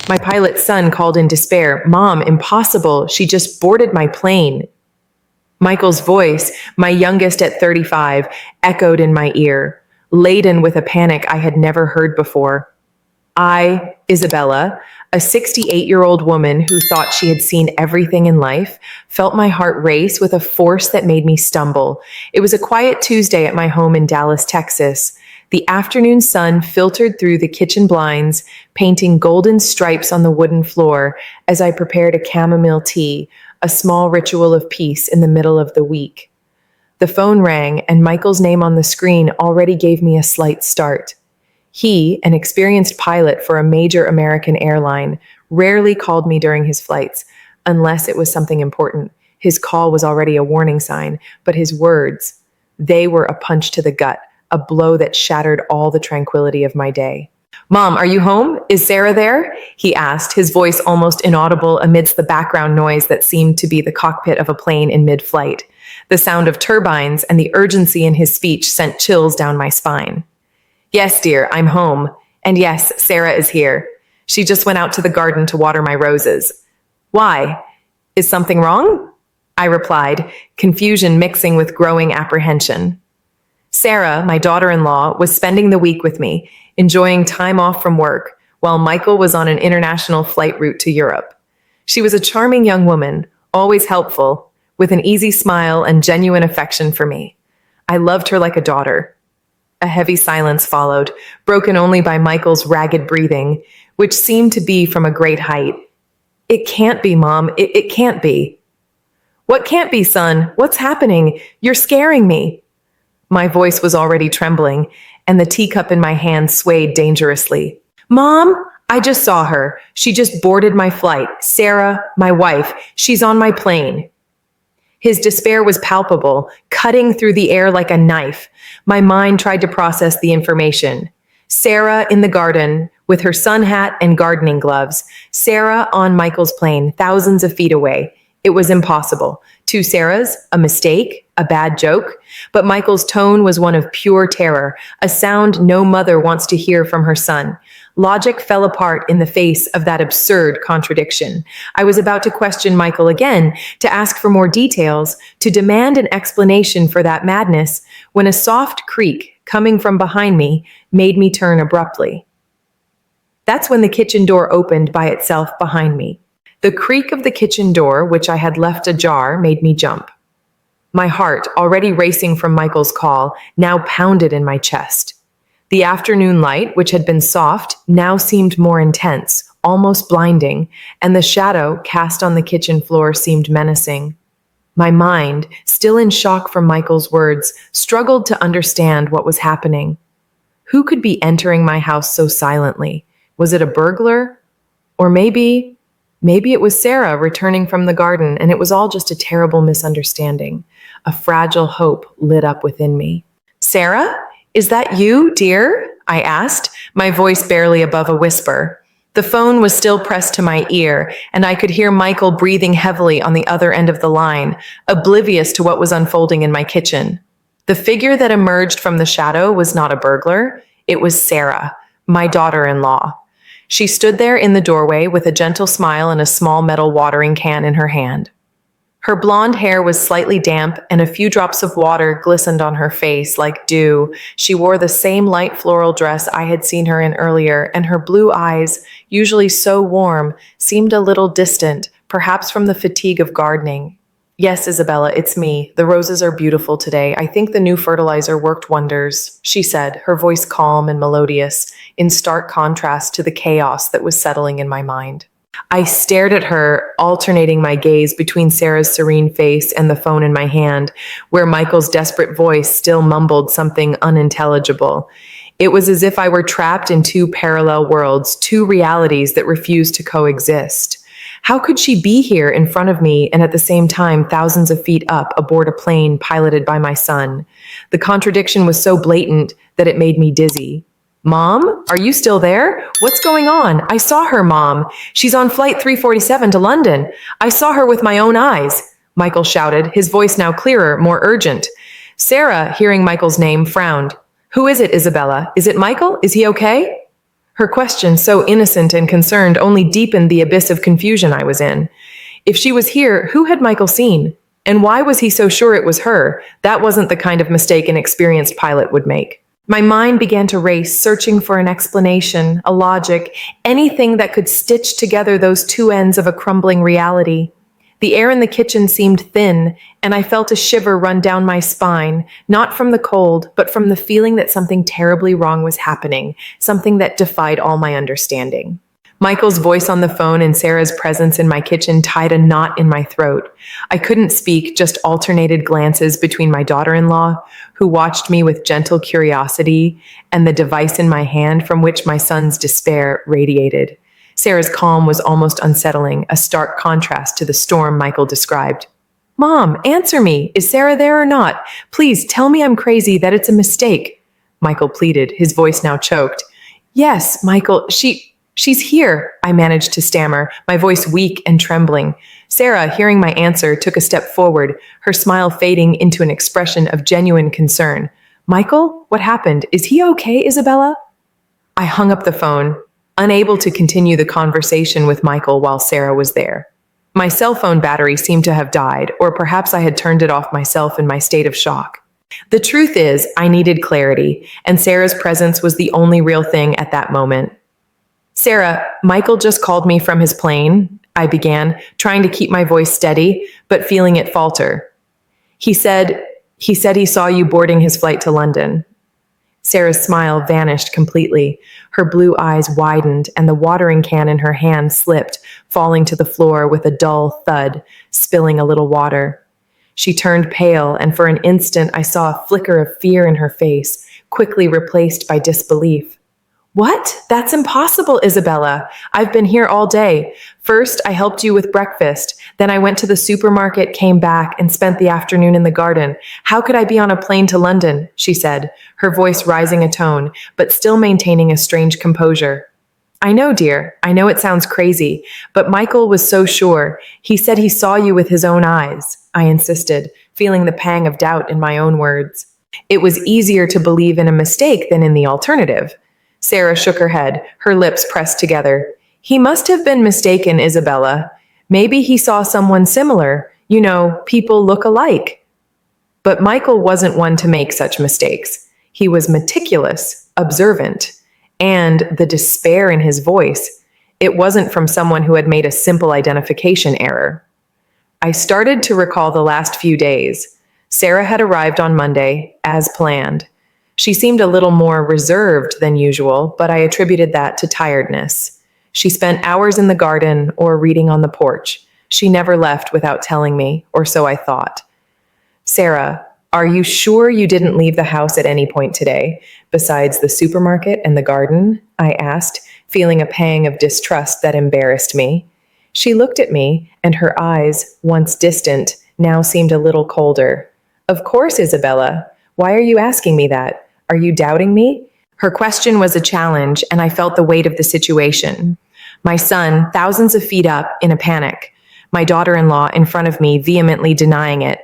My pilot's son called in despair. "Mom, impossible. She just boarded my plane." Michael's voice, my youngest at 35, echoed in my ear, laden with a panic I had never heard before. I, Isabella, a 68-year-old woman who thought she had seen everything in life, felt my heart race with a force that made me stumble. It was a quiet Tuesday at my home in Dallas, Texas. The afternoon sun filtered through the kitchen blinds, painting golden stripes on the wooden floor as I prepared a chamomile tea, a small ritual of peace in the middle of the week. The phone rang, and Michael's name on the screen already gave me a slight start. He, an experienced pilot for a major American airline, rarely called me during his flights, unless it was something important. His call was already a warning sign, but his words, they were a punch to the gut, a blow that shattered all the tranquility of my day. "Mom, are you home? Is Sarah there?" he asked, his voice almost inaudible amidst the background noise that seemed to be the cockpit of a plane in mid-flight. The sound of turbines and the urgency in his speech sent chills down my spine. "Yes, dear, I'm home. And yes, Sarah is here. She just went out to the garden to water my roses." "Why? Is something wrong?" I replied, confusion mixing with growing apprehension. Sarah, my daughter-in-law, was spending the week with me, enjoying time off from work, while Michael was on an international flight route to Europe. She was a charming young woman, always helpful, with an easy smile and genuine affection for me. I loved her like a daughter. A heavy silence followed, broken only by Michael's ragged breathing, which seemed to be from a great height. "It can't be, Mom. It can't be." "What can't be, son? What's happening? You're scaring me." My voice was already trembling, and the teacup in my hand swayed dangerously. "Mom, I just saw her. She just boarded my flight. Sarah, my wife, she's on my plane." His despair was palpable, cutting through the air like a knife. My mind tried to process the information. Sarah in the garden, with her sun hat and gardening gloves. Sarah on Michael's plane, thousands of feet away. It was impossible. Two Sarahs, a mistake, a bad joke. But Michael's tone was one of pure terror, a sound no mother wants to hear from her son. Logic fell apart in the face of that absurd contradiction. I was about to question Michael again, to ask for more details, to demand an explanation for that madness, when a soft creak coming from behind me made me turn abruptly. That's when the kitchen door opened by itself behind me. The creak of the kitchen door, which I had left ajar, made me jump. My heart, already racing from Michael's call, now pounded in my chest. The afternoon light, which had been soft, now seemed more intense, almost blinding, and the shadow cast on the kitchen floor seemed menacing. My mind, still in shock from Michael's words, struggled to understand what was happening. Who could be entering my house so silently? Was it a burglar? Or maybe it was Sarah returning from the garden, and it was all just a terrible misunderstanding. A fragile hope lit up within me. "Sarah? Is that you, dear?" I asked, my voice barely above a whisper. The phone was still pressed to my ear, and I could hear Michael breathing heavily on the other end of the line, oblivious to what was unfolding in my kitchen. The figure that emerged from the shadow was not a burglar. It was Sarah, my daughter-in-law. She stood there in the doorway with a gentle smile and a small metal watering can in her hand. Her blonde hair was slightly damp, and a few drops of water glistened on her face like dew. She wore the same light floral dress I had seen her in earlier, and her blue eyes, usually so warm, seemed a little distant, perhaps from the fatigue of gardening. "Yes, Isabella, it's me. The roses are beautiful today. I think the new fertilizer worked wonders," she said, her voice calm and melodious, in stark contrast to the chaos that was settling in my mind. I stared at her, alternating my gaze between Sarah's serene face and the phone in my hand, where Michael's desperate voice still mumbled something unintelligible. It was as if I were trapped in two parallel worlds, two realities that refused to coexist. How could she be here in front of me and at the same time thousands of feet up aboard a plane piloted by my son? The contradiction was so blatant that it made me dizzy. "Mom, are you still there? What's going on? I saw her, Mom. She's on flight 347 to London. I saw her with my own eyes," Michael shouted, his voice now clearer, more urgent. Sarah, hearing Michael's name, frowned. "Who is it, Isabella? Is it Michael? Is he okay?" Her question, so innocent and concerned, only deepened the abyss of confusion I was in. If she was here, who had Michael seen? And why was he so sure it was her? That wasn't the kind of mistake an experienced pilot would make. My mind began to race, searching for an explanation, a logic, anything that could stitch together those two ends of a crumbling reality. The air in the kitchen seemed thin, and I felt a shiver run down my spine, not from the cold, but from the feeling that something terribly wrong was happening, something that defied all my understanding. Michael's voice on the phone and Sarah's presence in my kitchen tied a knot in my throat. I couldn't speak, just alternated glances between my daughter-in-law, who watched me with gentle curiosity, and the device in my hand from which my son's despair radiated. Sarah's calm was almost unsettling, a stark contrast to the storm Michael described. "Mom, answer me. Is Sarah there or not? Please tell me I'm crazy, that it's a mistake," Michael pleaded, his voice now choked. "Yes, Michael, she's here," I managed to stammer, my voice weak and trembling. Sarah, hearing my answer, took a step forward, her smile fading into an expression of genuine concern. "Michael, what happened? Is he okay, Isabella?" I hung up the phone, unable to continue the conversation with Michael while Sarah was there. My cell phone battery seemed to have died, or perhaps I had turned it off myself in my state of shock. The truth is, I needed clarity, and Sarah's presence was the only real thing at that moment. "Sarah, Michael just called me from his plane," I began, trying to keep my voice steady, but feeling it falter. He said he saw you boarding his flight to London." Sarah's smile vanished completely. Her blue eyes widened, and the watering can in her hand slipped, falling to the floor with a dull thud, spilling a little water. She turned pale, and for an instant I saw a flicker of fear in her face, quickly replaced by disbelief. "What? That's impossible, Isabella. I've been here all day. First, I helped you with breakfast. Then I went to the supermarket, came back, and spent the afternoon in the garden. How could I be on a plane to London?" she said, her voice rising a tone, but still maintaining a strange composure. "I know, dear. I know it sounds crazy, but Michael was so sure. He said he saw you with his own eyes," I insisted, feeling the pang of doubt in my own words. It was easier to believe in a mistake than in the alternative. Sarah shook her head, her lips pressed together. "He must have been mistaken, Isabella. Maybe he saw someone similar. You know, people look alike." But Michael wasn't one to make such mistakes. He was meticulous, observant, and the despair in his voice. It wasn't from someone who had made a simple identification error. I started to recall the last few days. Sarah had arrived on Monday, as planned. She seemed a little more reserved than usual, but I attributed that to tiredness. She spent hours in the garden or reading on the porch. She never left without telling me, or so I thought. "Sarah, are you sure you didn't leave the house at any point today, besides the supermarket and the garden?" I asked, feeling a pang of distrust that embarrassed me. She looked at me, and her eyes, once distant, now seemed a little colder. "Of course, Isabella. Why are you asking me that? Are you doubting me?" Her question was a challenge, and I felt the weight of the situation. My son, thousands of feet up, in a panic. My daughter-in-law in front of me, vehemently denying it.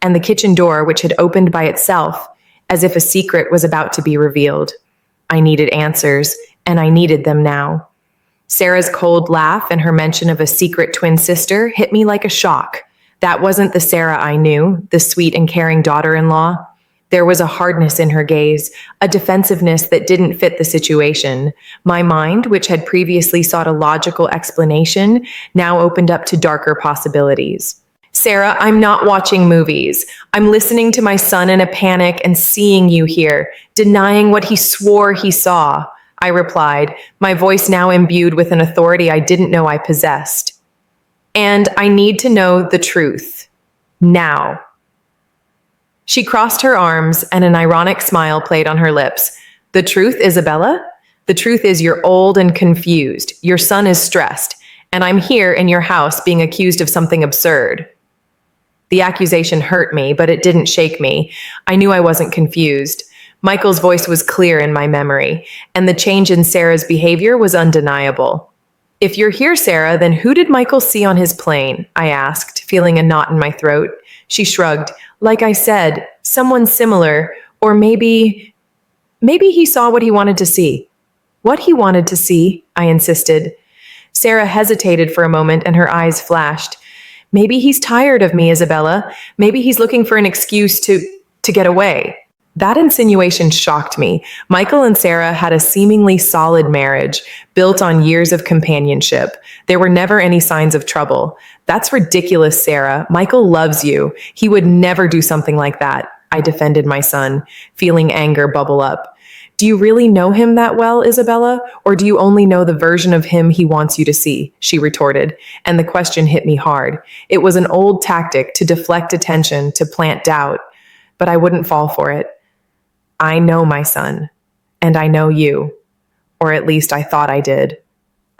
And the kitchen door, which had opened by itself, as if a secret was about to be revealed. I needed answers, and I needed them now. Sarah's cold laugh and her mention of a secret twin sister hit me like a shock. That wasn't the Sarah I knew, the sweet and caring daughter-in-law. There was a hardness in her gaze, a defensiveness that didn't fit the situation. My mind, which had previously sought a logical explanation, now opened up to darker possibilities. "Sarah, I'm not watching movies. I'm listening to my son in a panic and seeing you here, denying what he swore he saw," I replied, my voice now imbued with an authority I didn't know I possessed. "And I need to know the truth. Now." She crossed her arms, and an ironic smile played on her lips. "The truth, Isabella? The truth is you're old and confused. Your son is stressed, and I'm here in your house being accused of something absurd." The accusation hurt me, but it didn't shake me. I knew I wasn't confused. Michael's voice was clear in my memory, and the change in Sarah's behavior was undeniable. "If you're here, Sarah, then who did Michael see on his plane?" I asked, feeling a knot in my throat. She shrugged. "Like I said, someone similar, or maybe he saw what he wanted to see." What he wanted to see, I insisted. Sarah hesitated for a moment and her eyes flashed. Maybe he's tired of me, Isabella. Maybe he's looking for an excuse to get away. That insinuation shocked me. Michael and Sarah had a seemingly solid marriage, built on years of companionship. There were never any signs of trouble. That's ridiculous, Sarah. Michael loves you. He would never do something like that. I defended my son, feeling anger bubble up. Do you really know him that well, Isabella? Or do you only know the version of him he wants you to see? She retorted, and the question hit me hard. It was an old tactic to deflect attention, to plant doubt, but I wouldn't fall for it. I know my son, and I know you, or at least I thought I did,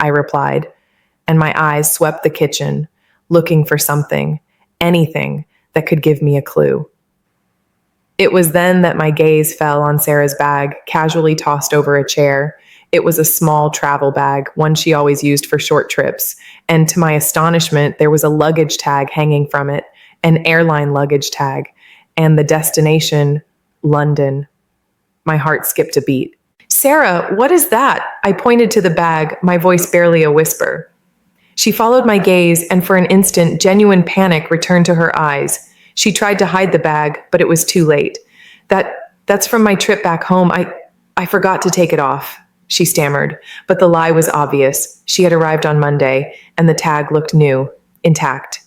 I replied, and my eyes swept the kitchen, looking for something, anything that could give me a clue. It was then that my gaze fell on Sarah's bag, casually tossed over a chair. It was a small travel bag, one she always used for short trips, and to my astonishment, there was a luggage tag hanging from it, an airline luggage tag, and the destination, London. My heart skipped a beat. Sarah, what is that? I pointed to the bag, my voice barely a whisper. She followed my gaze, and for an instant, genuine panic returned to her eyes. She tried to hide the bag, but it was too late. That's from my trip back home. I forgot to take it off, she stammered, but the lie was obvious. She had arrived on Monday, and the tag looked new, intact.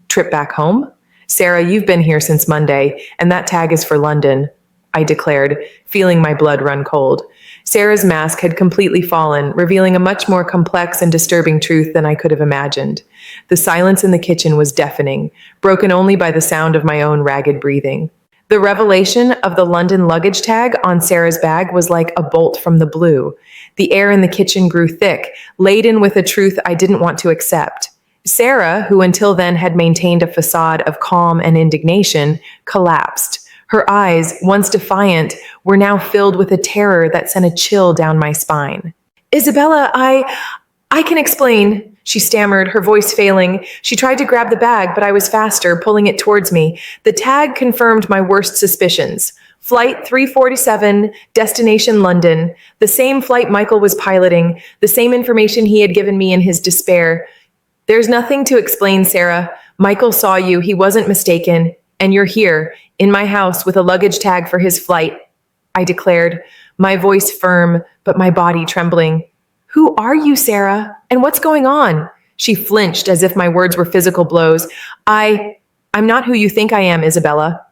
Trip back home? Sarah, you've been here since Monday, and that tag is for London, I declared, feeling my blood run cold. Sarah's mask had completely fallen, revealing a much more complex and disturbing truth than I could have imagined. The silence in the kitchen was deafening, broken only by the sound of my own ragged breathing. The revelation of the London luggage tag on Sarah's bag was like a bolt from the blue. The air in the kitchen grew thick, laden with a truth I didn't want to accept. Sarah, who until then had maintained a facade of calm and indignation, collapsed. Her eyes, once defiant, were now filled with a terror that sent a chill down my spine. Isabella, I can explain, she stammered, her voice failing. She tried to grab the bag, but I was faster, pulling it towards me. The tag confirmed my worst suspicions. Flight 347, destination London. The same flight Michael was piloting, the same information he had given me in his despair. There's nothing to explain, Sarah. Michael saw you, he wasn't mistaken, and you're here, in my house with a luggage tag for his flight, I declared, my voice firm, but my body trembling. Who are you, Sarah? And what's going on? She flinched as if my words were physical blows. I'm not who you think I am, Isabella.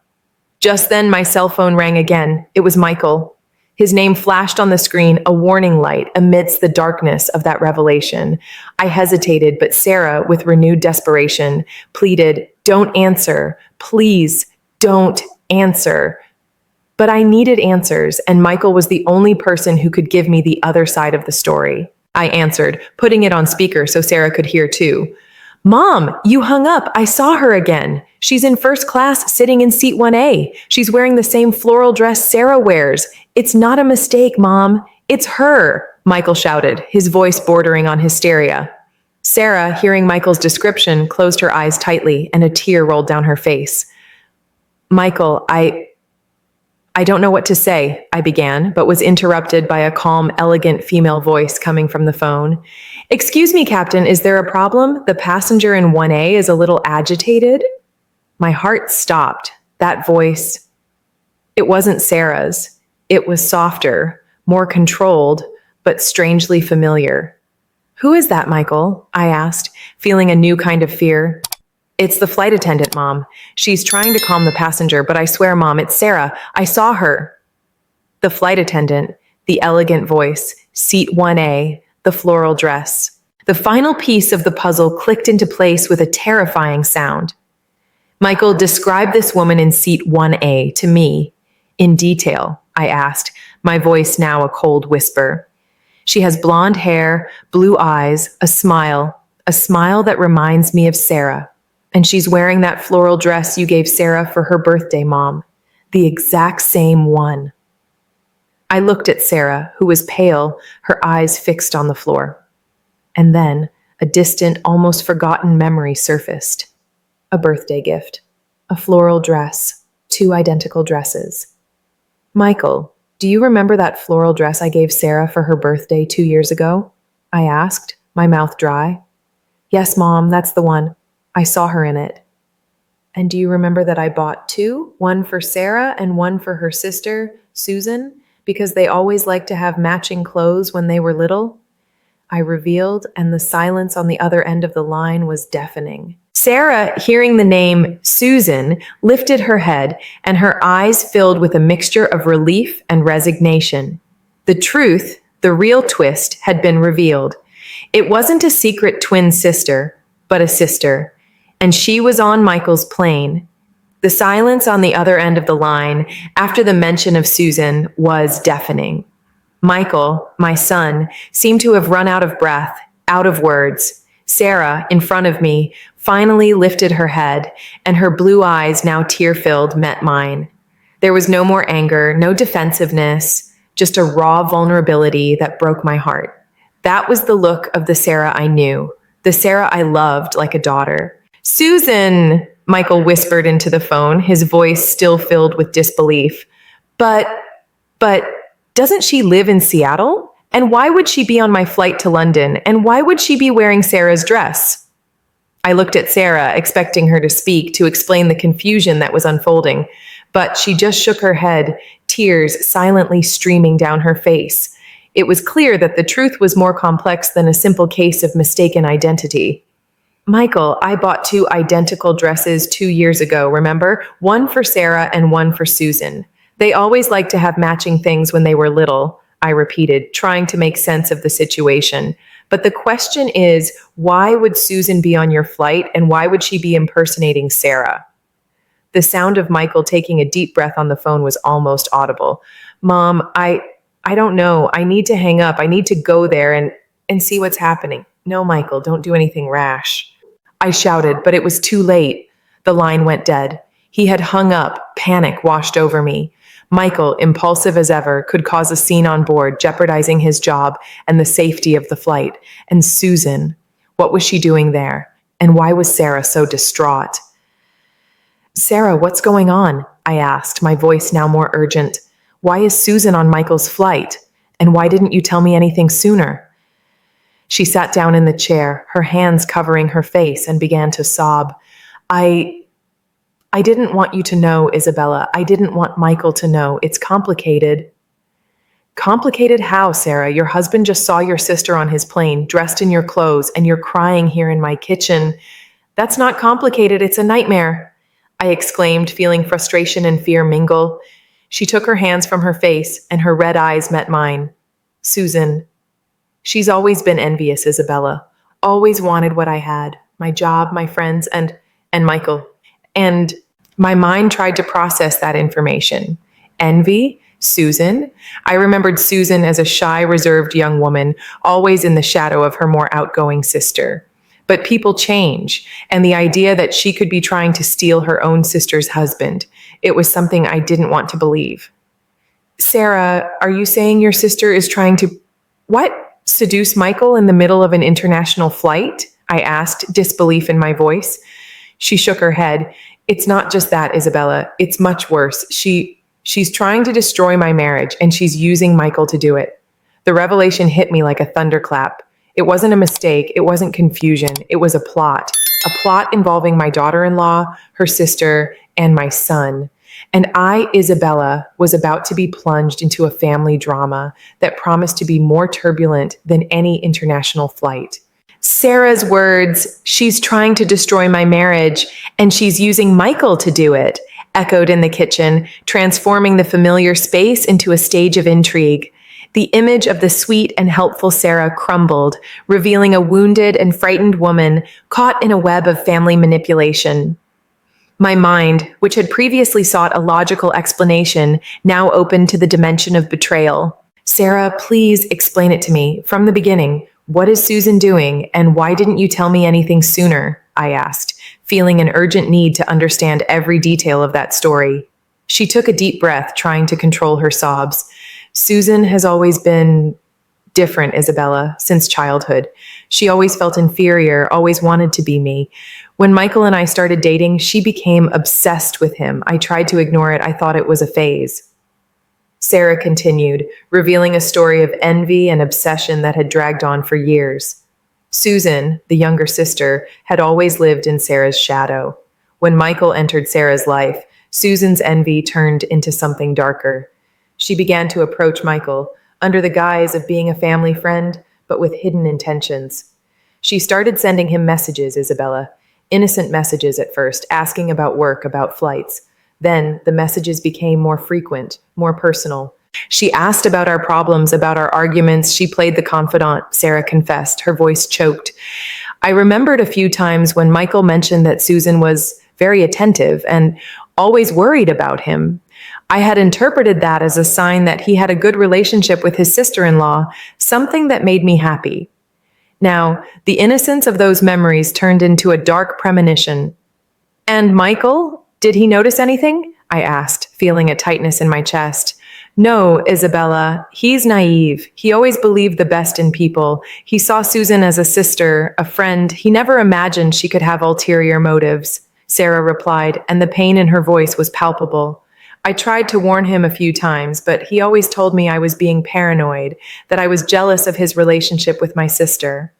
Just then my cell phone rang again. It was Michael. His name flashed on the screen, a warning light amidst the darkness of that revelation. I hesitated, but Sarah, with renewed desperation, pleaded, don't answer. Please, don't answer. But I needed answers, and Michael was the only person who could give me the other side of the story. I answered, putting it on speaker so Sarah could hear too. Mom, you hung up. I saw her again. She's in first class sitting in seat 1A. She's wearing the same floral dress Sarah wears. It's not a mistake, Mom. It's her, Michael shouted, his voice bordering on hysteria. Sarah, hearing Michael's description, closed her eyes tightly and a tear rolled down her face. Michael, I don't know what to say, I began, but was interrupted by a calm, elegant female voice coming from the phone. Excuse me, Captain, is there a problem? The passenger in 1A is a little agitated. My heart stopped. That voice, it wasn't Sarah's. It was softer, more controlled, but strangely familiar. Who is that, Michael? I asked, feeling a new kind of fear. It's the flight attendant, Mom. She's trying to calm the passenger, but I swear, Mom, it's Sarah. I saw her. The flight attendant, the elegant voice, seat 1A, the floral dress. The final piece of the puzzle clicked into place with a terrifying sound. Michael, describe this woman in seat 1A to me. In detail, I asked, my voice now a cold whisper. She has blonde hair, blue eyes, a smile that reminds me of Sarah. And she's wearing that floral dress you gave Sarah for her birthday, Mom. The exact same one. I looked at Sarah, who was pale, her eyes fixed on the floor. And then a distant, almost forgotten memory surfaced. A birthday gift. A floral dress. 2 identical dresses. Michael, Do you remember that floral dress I gave Sarah for her birthday 2 years ago? I asked, my mouth dry. Yes, Mom, that's the one. I saw her in it. And do you remember that I bought two, one for Sarah and one for her sister, Susan, because they always liked to have matching clothes when they were little? I revealed, and the silence on the other end of the line was deafening. Sarah, hearing the name Susan, lifted her head, and her eyes filled with a mixture of relief and resignation. The truth, the real twist, had been revealed. It wasn't a secret twin sister, but a sister, and she was on Michael's plane. The silence on the other end of the line, after the mention of Susan, was deafening. Michael, my son, seemed to have run out of breath, out of words. Sarah, in front of me, finally lifted her head, and her blue eyes, now tear-filled, met mine. There was no more anger, no defensiveness, just a raw vulnerability that broke my heart. That was the look of the Sarah I knew, the Sarah I loved like a daughter. "Susan," Michael whispered into the phone, his voice still filled with disbelief. But, doesn't she live in Seattle? And why would she be on my flight to London? And why would she be wearing Sarah's dress? I looked at Sarah, expecting her to speak, to explain the confusion that was unfolding, but she just shook her head, tears silently streaming down her face. It was clear that the truth was more complex than a simple case of mistaken identity. "Michael, I bought two identical dresses 2 years ago, remember? One for Sarah and one for Susan. They always liked to have matching things when they were little," I repeated, trying to make sense of the situation. "But the question is, why would Susan be on your flight, and why would she be impersonating Sarah?" The sound of Michael taking a deep breath on the phone was almost audible. "Mom, I don't know. I need to hang up. I need to go there and see what's happening." "No, Michael, don't do anything rash," I shouted, but it was too late. The line went dead. He had hung up. Panic washed over me. Michael, impulsive as ever, could cause a scene on board, jeopardizing his job and the safety of the flight. And Susan, what was she doing there? And why was Sarah so distraught? "Sarah, what's going on?" I asked, my voice now more urgent. "Why is Susan on Michael's flight? And why didn't you tell me anything sooner?" She sat down in the chair, her hands covering her face, and began to sob. I didn't want you to know, Isabella. I didn't want Michael to know. It's complicated." "Complicated how, Sarah? Your husband just saw your sister on his plane, dressed in your clothes, and you're crying here in my kitchen. That's not complicated. It's a nightmare," I exclaimed, feeling frustration and fear mingle. She took her hands from her face, and her red eyes met mine. "Susan, she's always been envious, Isabella. Always wanted what I had, my job, my friends, and Michael. And my mind tried to process that information. Envy? Susan? I remembered Susan as a shy, reserved young woman, always in the shadow of her more outgoing sister. But people change, and the idea that she could be trying to steal her own sister's husband, it was something I didn't want to believe. "Sarah, are you saying your sister is trying to, what, seduce Michael in the middle of an international flight?" I asked, disbelief in my voice. She shook her head. "It's not just that, Isabella. It's much worse. She's trying to destroy my marriage, and she's using Michael to do it." The revelation hit me like a thunderclap. It wasn't a mistake. It wasn't confusion. It was a plot involving my daughter-in-law, her sister, and my son. And I, Isabella, was about to be plunged into a family drama that promised to be more turbulent than any international flight. Sarah's words, "She's trying to destroy my marriage, and she's using Michael to do it," echoed in the kitchen, transforming the familiar space into a stage of intrigue. The image of the sweet and helpful Sarah crumbled, revealing a wounded and frightened woman caught in a web of family manipulation. My mind, which had previously sought a logical explanation, now opened to the dimension of betrayal. "Sarah, please explain it to me from the beginning. What is Susan doing, and why didn't you tell me anything sooner?" I asked, feeling an urgent need to understand every detail of that story. She took a deep breath, trying to control her sobs. "Susan has always been different, Isabella, since childhood. She always felt inferior, always wanted to be me. When Michael and I started dating, she became obsessed with him. I tried to ignore it. I thought it was a phase." Sarah continued, revealing a story of envy and obsession that had dragged on for years. Susan, the younger sister, had always lived in Sarah's shadow. When Michael entered Sarah's life, Susan's envy turned into something darker. She began to approach Michael under the guise of being a family friend, but with hidden intentions. She started sending him messages, Isabella, innocent messages at first, asking about work, about flights. Then the messages became more frequent, more personal. She asked about our problems, about our arguments. She played the confidant, Sarah confessed, her voice choked. I remembered a few times when Michael mentioned that Susan was very attentive and always worried about him. I had interpreted that as a sign that he had a good relationship with his sister-in-law, something that made me happy. Now, the innocence of those memories turned into a dark premonition. And Michael, did he notice anything? I asked, feeling a tightness in my chest. No, Isabella, he's naive. He always believed the best in people. He saw Susan as a sister, a friend. He never imagined she could have ulterior motives, Sarah replied, and the pain in her voice was palpable. I tried to warn him a few times, but he always told me I was being paranoid, that I was jealous of his relationship with my sister.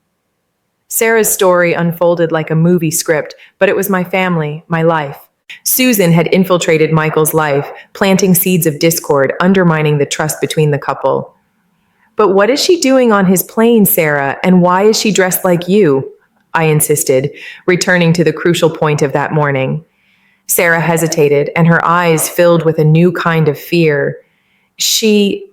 Sarah's story unfolded like a movie script, but it was my family, my life. Susan had infiltrated Michael's life, planting seeds of discord, undermining the trust between the couple. But what is she doing on his plane, Sarah, and why is she dressed like you? I insisted, returning to the crucial point of that morning. Sarah hesitated, and her eyes filled with a new kind of fear. She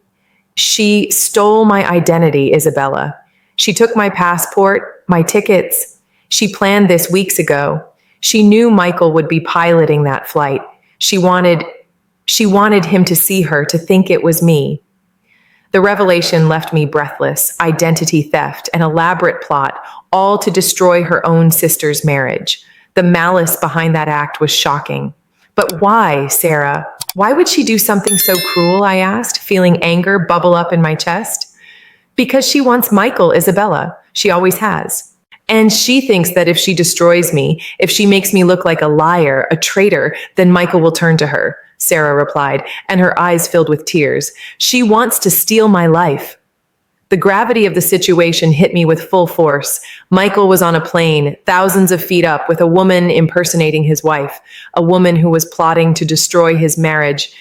stole my identity, Isabella. She took my passport, my tickets. She planned this weeks ago. She knew Michael would be piloting that flight. She wanted him to see her, to think it was me. The revelation left me breathless. Identity theft, an elaborate plot, all to destroy her own sister's marriage. The malice behind that act was shocking. But why, Sarah? Why would she do something so cruel, I asked, feeling anger bubble up in my chest. Because she wants Michael, Isabella. She always has. And she thinks that if she destroys me, if she makes me look like a liar, a traitor, then Michael will turn to her, Sarah replied, and her eyes filled with tears. She wants to steal my life. The gravity of the situation hit me with full force. Michael was on a plane, thousands of feet up, with a woman impersonating his wife, a woman who was plotting to destroy his marriage.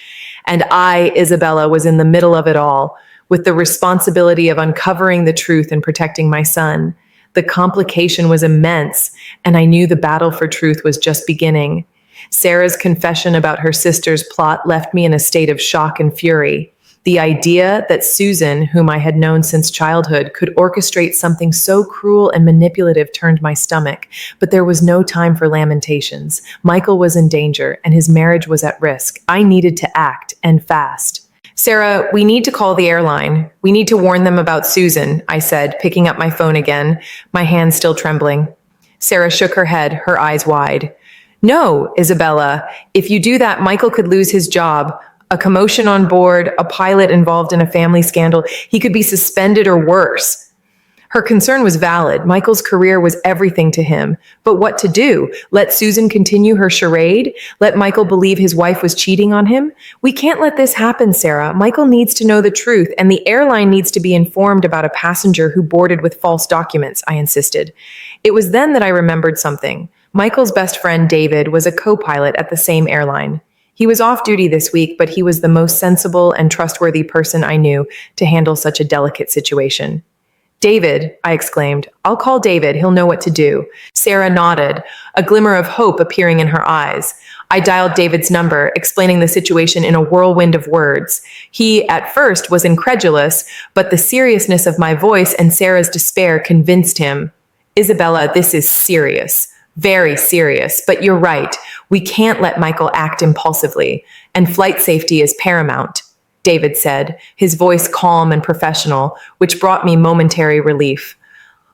And I, Isabella, was in the middle of it all, with the responsibility of uncovering the truth and protecting my son. The complication was immense, and I knew the battle for truth was just beginning. Sarah's confession about her sister's plot left me in a state of shock and fury. The idea that Susan, whom I had known since childhood, could orchestrate something so cruel and manipulative turned my stomach. But there was no time for lamentations. Michael was in danger, and his marriage was at risk. I needed to act, and fast. Sarah, we need to call the airline. We need to warn them about Susan, I said, picking up my phone again, my hands still trembling. Sarah shook her head, her eyes wide. No, Isabella, if you do that, Michael could lose his job. A commotion on board, a pilot involved in a family scandal. He could be suspended or worse. Her concern was valid. Michael's career was everything to him. But what to do? Let Susan continue her charade? Let Michael believe his wife was cheating on him? We can't let this happen, Sarah. Michael needs to know the truth, and the airline needs to be informed about a passenger who boarded with false documents, I insisted. It was then that I remembered something. Michael's best friend, David, was a co-pilot at the same airline. He was off duty this week, but he was the most sensible and trustworthy person I knew to handle such a delicate situation. David, I exclaimed. I'll call David. He'll know what to do. Sarah nodded, a glimmer of hope appearing in her eyes. I dialed David's number, explaining the situation in a whirlwind of words. He, at first, was incredulous, but the seriousness of my voice and Sarah's despair convinced him. Isabella, this is serious. Very serious, but you're right. We can't let Michael act impulsively, and flight safety is paramount, David said, his voice calm and professional, which brought me momentary relief.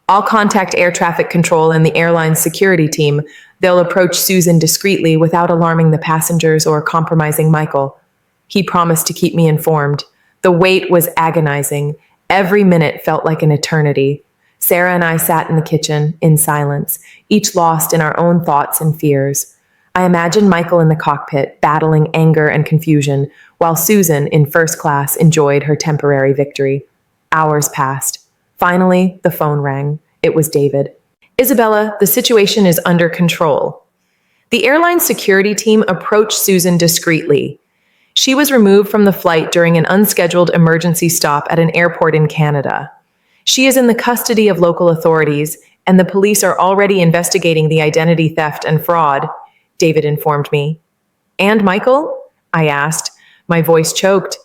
I'll contact air traffic control and the airline's security team. They'll approach Susan discreetly without alarming the passengers or compromising Michael. He promised to keep me informed. The wait was agonizing. Every minute felt like an eternity. Sarah and I sat in the kitchen, in silence, each lost in our own thoughts and fears. I imagined Michael in the cockpit, battling anger and confusion, while Susan, in first class, enjoyed her temporary victory. Hours passed. Finally, the phone rang. It was David. Isabella, the situation is under control. The airline security team approached Susan discreetly. She was removed from the flight during an unscheduled emergency stop at an airport in Canada. She is in the custody of local authorities, and the police are already investigating the identity theft and fraud, David informed me. And Michael? I asked. My voice choked.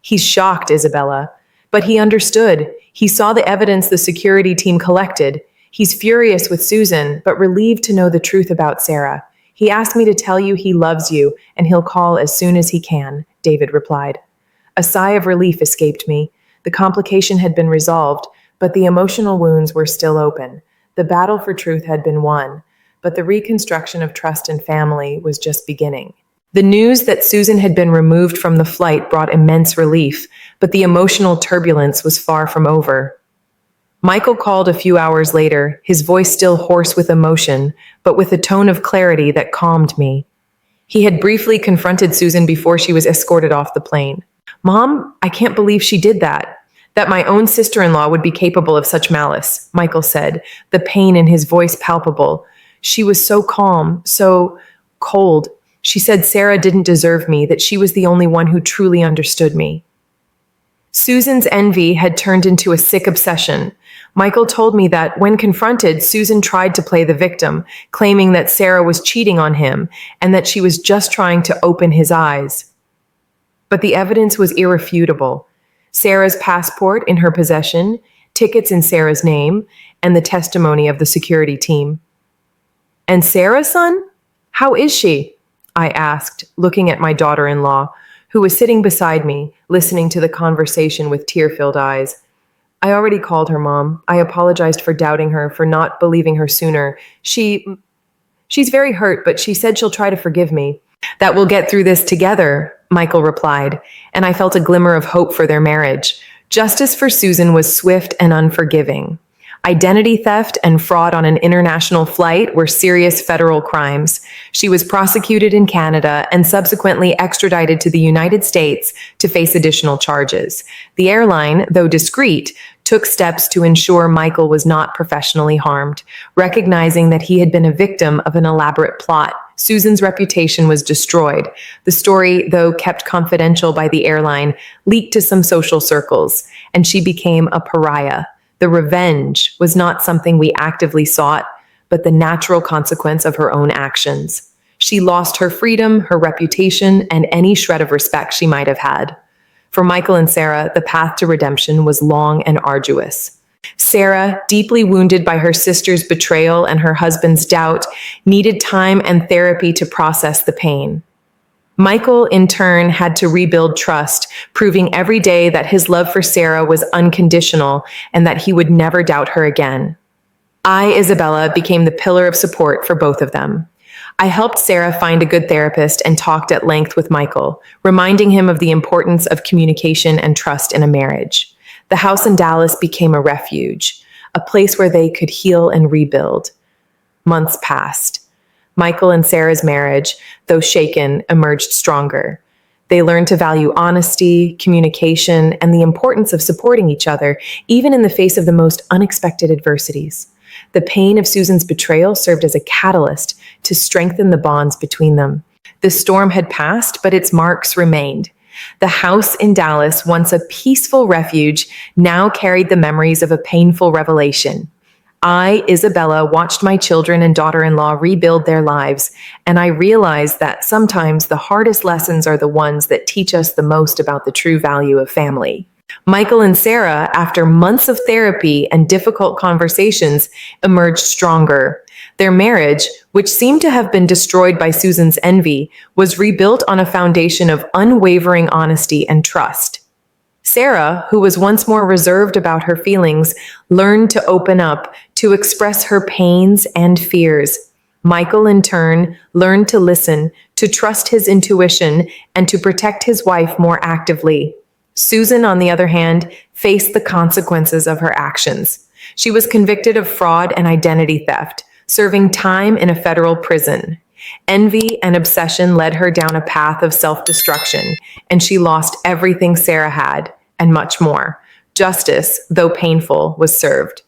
He's shocked, Isabella. But he understood. He saw the evidence the security team collected. He's furious with Susan, but relieved to know the truth about Sarah. He asked me to tell you he loves you, and he'll call as soon as he can, David replied. A sigh of relief escaped me. The complication had been resolved, but the emotional wounds were still open. The battle for truth had been won, but the reconstruction of trust and family was just beginning. The news that Susan had been removed from the flight brought immense relief, but the emotional turbulence was far from over. Michael called a few hours later, his voice still hoarse with emotion, but with a tone of clarity that calmed me. He had briefly confronted Susan before she was escorted off the plane. Mom, I can't believe she did that. That my own sister-in-law would be capable of such malice, Michael said, the pain in his voice palpable. She was so calm, so cold. She said Sarah didn't deserve me, that she was the only one who truly understood me. Susan's envy had turned into a sick obsession. Michael told me that when confronted, Susan tried to play the victim, claiming that Sarah was cheating on him and that she was just trying to open his eyes. But the evidence was irrefutable. Sarah's passport in her possession, tickets in Sarah's name, and the testimony of the security team. And Sarah, son? How is she? I asked, looking at my daughter-in-law, who was sitting beside me, listening to the conversation with tear-filled eyes. I already called her, Mom. I apologized for doubting her, for not believing her sooner. She's very hurt, but she said she'll try to forgive me. That we'll get through this together, Michael replied, and I felt a glimmer of hope for their marriage. Justice for Susan was swift and unforgiving. Identity theft and fraud on an international flight were serious federal crimes. She was prosecuted in Canada and subsequently extradited to the United States to face additional charges. The airline, though discreet, took steps to ensure Michael was not professionally harmed, recognizing that he had been a victim of an elaborate plot. Susan's reputation was destroyed. The story, though kept confidential by the airline, leaked to some social circles, and she became a pariah. The revenge was not something we actively sought, but the natural consequence of her own actions. She lost her freedom, her reputation, and any shred of respect she might have had. For Michael and Sarah, the path to redemption was long and arduous. Sarah, deeply wounded by her sister's betrayal and her husband's doubt, needed time and therapy to process the pain. Michael, in turn, had to rebuild trust, proving every day that his love for Sarah was unconditional and that he would never doubt her again. I, Isabella, became the pillar of support for both of them. I helped Sarah find a good therapist and talked at length with Michael, reminding him of the importance of communication and trust in a marriage. The house in Dallas became a refuge, a place where they could heal and rebuild. Months passed. Michael and Sarah's marriage, though shaken, emerged stronger. They learned to value honesty, communication, and the importance of supporting each other, even in the face of the most unexpected adversities. The pain of Susan's betrayal served as a catalyst to strengthen the bonds between them. The storm had passed, but its marks remained. The house in Dallas, once a peaceful refuge, now carried the memories of a painful revelation. I, Isabella, watched my children and daughter-in-law rebuild their lives, and I realized that sometimes the hardest lessons are the ones that teach us the most about the true value of family. Michael and Sarah, after months of therapy and difficult conversations, emerged stronger. Their marriage, which seemed to have been destroyed by Susan's envy, was rebuilt on a foundation of unwavering honesty and trust. Sarah, who was once more reserved about her feelings, learned to open up, to express her pains and fears. Michael, in turn, learned to listen, to trust his intuition, and to protect his wife more actively. Susan, on the other hand, faced the consequences of her actions. She was convicted of fraud and identity theft, serving time in a federal prison. Envy and obsession led her down a path of self-destruction, and she lost everything Sarah had, and much more. Justice, though painful, was served.